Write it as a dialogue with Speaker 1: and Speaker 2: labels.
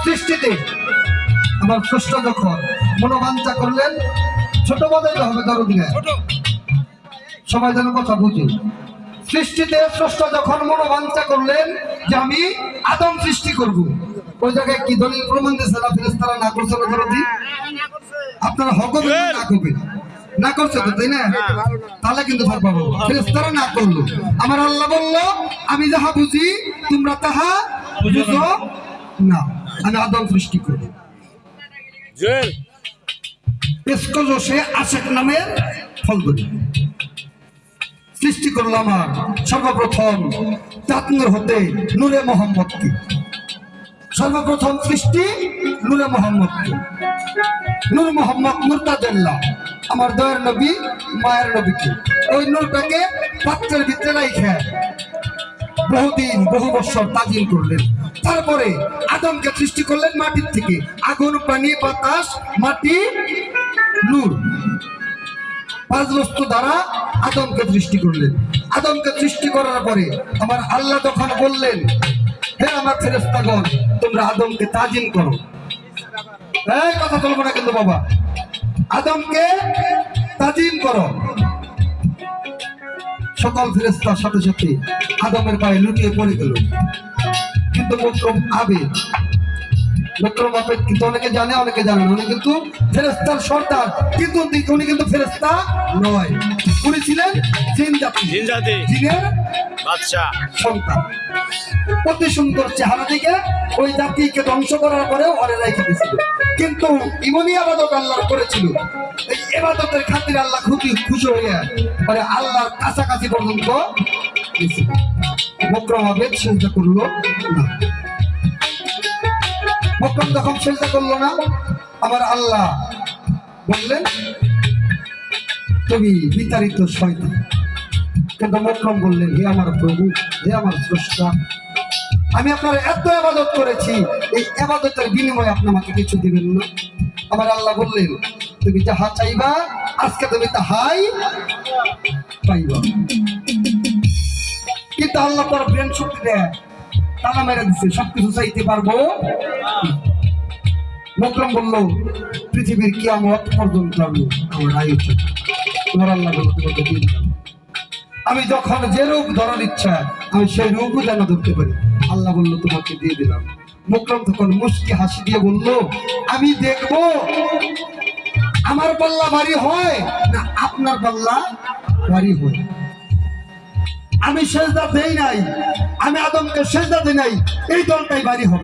Speaker 1: সৃষ্টিতে আমার স্রষ্টা যখন মনোবাঞ্ছা করলেন, ছোট বাজাইতে হবে দরদি গায়ে, সবাই যেন কথা বুঝে। সৃষ্টিতে স্রষ্টা যখন মনোবাঞ্ছা করলেন যে আমি আদম সৃষ্টি করব, ওই জায়গায় কি দলিল প্রমাণ দিয়েছে না ফেরেশতারা না করছে না দরদি? আপনারা হকবে না করবেন, না করছে তো, তাই না? তাহলে কিন্তু ফল পাবো। ফেরেশতারা না করলো, আমার আল্লাহ বলল আমি যাহা বুঝি তোমরা তাহা বুঝো না, আমি আদম সৃষ্টি করব। পেশকজোশে আশেক নামের ফলগুলি সৃষ্টি করলাম। আর সর্বপ্রথম চাঁদনূর হতে নূরে মোহাম্মদকে, সর্বপ্রথম সৃষ্টি নূরে মোহাম্মদকে। নূর মোহাম্মদ মুরতাজাল্লাহ, আমার দয়ার নবী মায়ের নবীকে ওই নূরটাকে পাত্রের ভিতরে রাইখা বহুদিন বহু বছর তাজিম করলেন। তারপরে আদমকে সৃষ্টি করলেন মাটির থেকে, আগুন পানি বাতাস মাটি নূর, পাঁচ বস্তু দ্বারা আদমকে সৃষ্টি করলেন। আদমকে সৃষ্টি করার পরে আমার আল্লাহ তখন বললেন, হে আমার ফেরেশতাগণ, তোমরা আদমকে তাজিম করো। এই কথা বলবো না কিন্তু বাবা, আদমকে তাজিম করো। সকল ফেরেশতার সাথে সাথে আদমের পায়ে লুটিয়ে পড়ে গেল। কিন্তু মুকরম আবেদ, মুকরম আবেদ কিন্তু অনেকে জানে অনেকে জানে না, উনি কিন্তু ফেরেশতার সর্দার, কিন্তু উনি কিন্তু ফেরেশতা নয়, উনি ছিলেন জিন জাতি, জিনের বাদশা সন্তান। অতি সুন্দর চেহারা দিকে ওই জাতিকে ধ্বংস করার পরেও অরে রেখে দিয়েছিল, কিন্তু ইমানি আবাদত আল্লাহ করেছিল। এই ইবাদতের খাতিরে আল্লাহ খুবই খুশি হয়ে পরে আল্লাহর কাছাকাছি পর্যন্ত গেছিল। মুকরম আবেদ সিজদা করলো না। মুকরম যখন সিজদা করলো না, আমার আল্লাহ বললেন তুমি বিতাড়িত শয়তান। কিন্তু মুকরম বললেন, হে আমার প্রভু, হে আমার স্রষ্টা, আমি আপনার এত ইবাদত করেছি, এই ইবাদতের বিনিময়ে আপনি আমাকে কিছু দিবেন না? আমার আল্লাহ বললেন, তুমি যাহা চাইবা আজকে তুমি তাহাই পাইবা। কিন্তু আল্লাহ তার ব্রেন শক্তি দেয়, তালা মেরে দিচ্ছে, সবকিছু চাইতে পারবো। মুকরম বলল, পৃথিবীর কিয়ামত পর্যন্ত আমি আমার আয়ু চাই। তোমার আল্লাহ বলল, তোমাকে দিয়ে দিলাম, আমি যখন যে রূপ ধরার ইচ্ছা আমি সেই রূপও যেন ধরতে পারি। আল্লাহ বলল, তোমাকে দিয়ে দিলাম। মুকরম তখন মুস্কি হাসি দিয়ে বলল, আমি দেখবো আমার পাল্লা ভারী হয় না আপনার পাল্লা ভারী হয়। আমি সেজদা দেই নাই, আমি আদমকে সেজদা দেই নাই, এই দলটাই ভারী হবে।